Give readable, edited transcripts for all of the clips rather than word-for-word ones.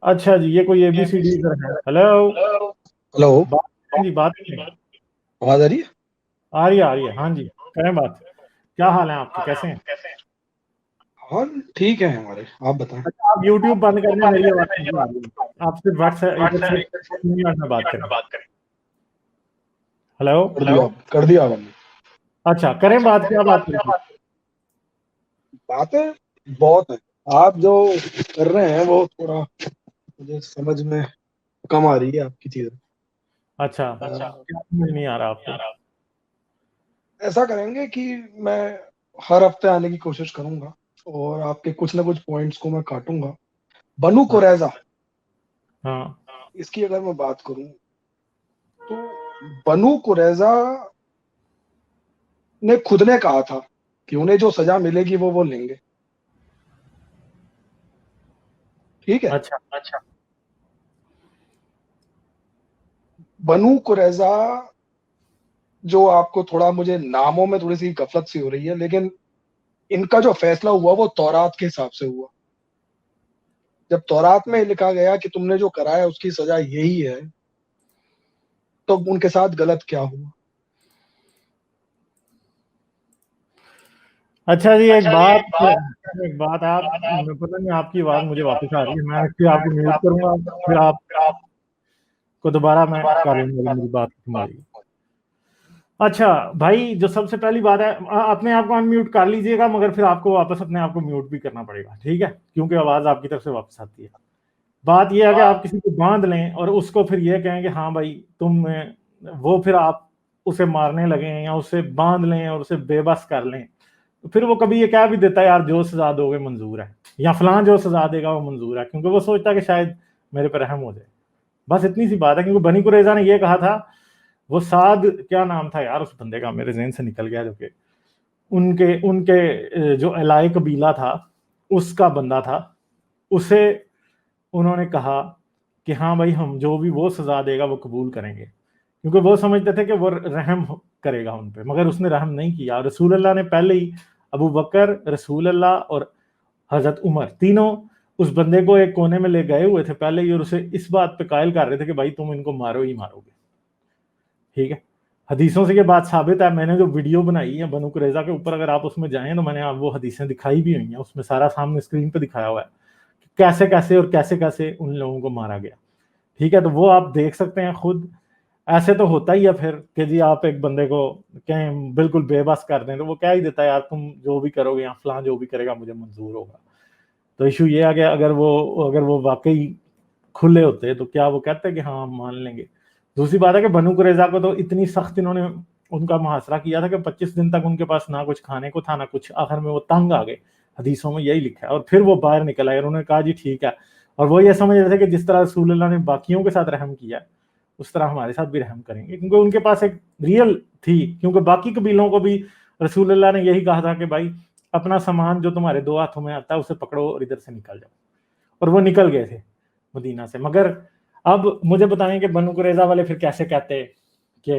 अच्छा जी, ये कोई ABCD का है। Hello, hello. बात करें जी, बात करें। आवाज आ रही है? आ रही है, हाँ जी, करें बात। क्या हाल है आपके, कैसे हैं? हाँ, ठीक है हमारे। आप बताएं। अच्छा, आप YouTube बंद कर लें, मेरी आवाज़ नहीं आ रही है। आप सिर्फ व्हाट्सएप इधर से 3 मिनट में बात करें। हेलो। कर दिया आपने। अच्छा, करें बात, क्या बात करें? बातें बहुत है। आप जो कर रहे हैं वो थोड़ा मुझे समझ में कम आ रही है आपकी चीजें। अच्छा, क्या समझ नहीं आ रहा आपको? ऐसा करेंगे कि मैं हर हफ्ते आने की कोशिश करूंगा और आपके कुछ ना कुछ पॉइंट्स को मैं काटूंगा। बनू कुरैजा, हाँ। इसकी अगर मैं बात करूं तो बनू कुरैजा ने खुद ने कहा था कि उन्हें जो सजा मिलेगी वो लेंगे। ठीक है। अच्छा। बनू कुरैजा, जो आपको थोड़ा, मुझे नामों में थोड़ी सी गफलत सी हो रही है, लेकिन इनका जो फैसला हुआ वो तौरात के हिसाब से हुआ। जब तौरात में लिखा गया कि तुमने जो करा है उसकी सजा यही है, तो उनके साथ गलत क्या हुआ? अच्छा जी, एक बात आप, पता नहीं आपकी आवाज़ मुझे वापस आ रही है। मैं एक्चुअली आपको म्यूट करूंगा, फिर आपको दोबारा मैं कर लूंगा, मेरी बात खत्म हो जाएगी। अच्छा भाई, जो सबसे पहली बात है, अपने आप को अनम्यूट कर लीजिएगा, मगर फिर आपको वापस अपने आप को म्यूट भी करना पड़ेगा, ठीक है? क्योंकि आवाज़ आपकी तरफ से वापस आती है। बात यह है कि आप किसी को बांध लें और उसको फिर यह कहें कि हाँ भाई तुम, वो फिर आप उसे मारने लगे या उसे बांध लें और उसे बेबस कर लें, तो फिर वो कभी ये कह भी देता है यार जो सजा दोगे मंजूर है, या फलां जो सजा देगा वो मंजूर है, क्योंकि वो सोचता है कि शायद मेरे पर रहम हो जाए। बस इतनी सी बात है। क्योंकि बनी कुरैजा ने ये कहा था, वो साद, क्या नाम था यार उस बंदे का, मेरे ज़हन से निकल गया, जो कि उनके उनके जो एलाई कबीला था उसका बंदा था, उसे उन्होंने कहा कि हाँ भाई हम जो भी वो सजा देगा वो कबूल करेंगे, क्योंकि वो समझते थे कि वो रहम करेगा उन पे, मगर उसने रहम नहीं किया। रसूल अल्लाह ने पहले ही, अबू बकर, रसूल अल्लाह और हजरत उमर, तीनों उस बंदे को एक कोने में ले गए हुए थे पहले ही, और उसे इस बात पे कायल कर रहे थे कि भाई तुम इनको मारो ही मारोगे, ठीक है? हदीसों से ये बात साबित है। मैंने जो वीडियो बनाई है बनु कुरैजा के ऊपर, अगर आप उसमें जाएं तो मैंने आप वो हदीसें दिखाई भी हुई हैं, उसमें सारा सामने स्क्रीन पे दिखाया हुआ है कि कैसे कैसे और कैसे कैसे उन लोगों को मारा गया, ठीक है? तो वो आप देख सकते हैं खुद। ऐसे तो होता ही है फिर कि जी आप एक बंदे को कहें बिल्कुल बेबस कर दें, तो वो कह ही देता है यार तुम जो भी करोगे या फलां जो भी करेगा मुझे मंजूर होगा। तो इशू ये आ गया, अगर वो वाकई खुले होते तो क्या वो कहते कि हाँ हम मान लेंगे? दूसरी बात है कि बनु कुरैजा को तो इतनी सख्त इन्होंने उनका मुहासरा किया था कि 25 दिन तक उनके पास ना कुछ खाने को था ना कुछ, आखिर में वो तंग आ गए। हदीसों में यही लिखा है, और फिर वो बाहर निकल आए और उन्होंने कहा जी ठीक है। और वो ये समझ रहे थे कि जिस तरह रसूलुल्लाह ने बाकियों के साथ रहम किया उस तरह हमारे साथ भी रहम करेंगे, क्योंकि उनके पास एक रियल थी। क्योंकि बाकी कबीलों को भी रसूलुल्लाह ने यही कहा था कि भाई अपना सामान जो तुम्हारे 2 हाथों में आता है उसे पकड़ो और इधर से निकल जाओ, और वो निकल गए थे मदीना से। मगर अब मुझे बताएं कि बनु कुरैजा वाले फिर कैसे कहते कि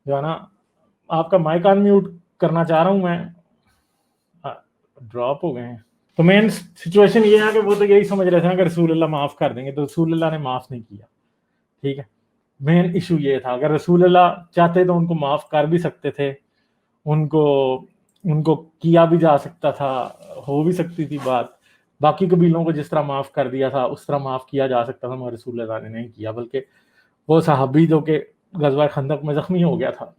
जो है ना, आपका माइक अनम्यूट करना चाह रहा हूं मैं, ड्रॉप हो गए हैं। तो मेन सिचुएशन ये है कि वो तो यही समझ रहे थे कि रसूलुल्लाह माफ कर देंगे, तो रसूलुल्लाह ने माफ नहीं किया, ठीक है? मेन इशू ये था, अगर रसूलुल्लाह चाहते तो उनको माफ कर भी सकते थे, उनको उनको किया भी जा सकता था, हो भी सकती थी बात। बाकी कबीलों को जिस तरह माफ कर दिया था उस तरह माफ किया जा सकता था, मगर रसूलुल्लाह ने नहीं किया। बल्कि वो सहाबी जो कि गजवा खंदक में जख्मी हो गया था,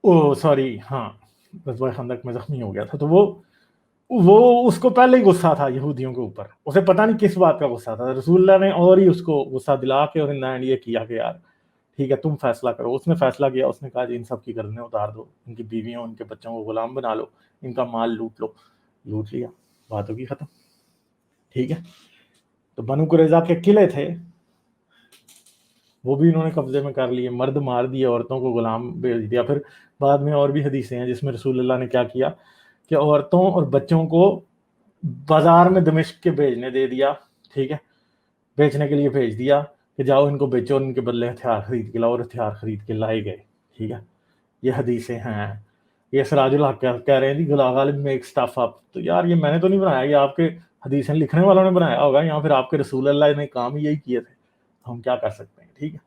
ओ सॉरी, हाँ, गजवा खंदक में जख्मी हो गया था, तो वो उसको पहले ही गुस्सा था यहूदियों के ऊपर। उसे पता नहीं किस बात का गुस्सा था, रसूलुल्लाह ने और ही उसको गुस्सा दिला के और इन एंड ये किया कि यार ठीक है तुम फैसला करो। उसने फैसला किया, उसने कहा जी इन सब की गर्दनें उतार दो, इनकी बीवियों इनके बच्चों को गुलाम बना लो, इनका माल लूट लो। लूट लिया, बात होगी खत्म, ठीक है? तो बनु कुरैजा के किले थे वो भी इन्होंने कब्जे में कर लिए, मर्द मार दिए, औरतों को गुलाम भेज दिया। फिर बाद में और भी हदीसें हैं जिसमें रसूलुल्लाह ने क्या किया कि औरतों और बच्चों को बाजार में दमिश्क के भेजने दे दिया, ठीक है? बेचने के लिए भेज दिया कि जाओ इनको बेचो और इनके बदले हथियार खरीद के लाओ, और हथियार खरीद के लाए गए, ठीक है? ये हदीसें हैं। ये सिराजुल हक कह रहे हैं जी गुलाम गालिब मेक स्टफ अप। तो यार ये मैंने तो नहीं बनाया, ये आपके हदीसें लिखने वालों ने बनाया होगा, या फिर आपके रसूल अल्लाह ने काम ही यही किए थे। हम क्या कर सकते हैं, ठीक है।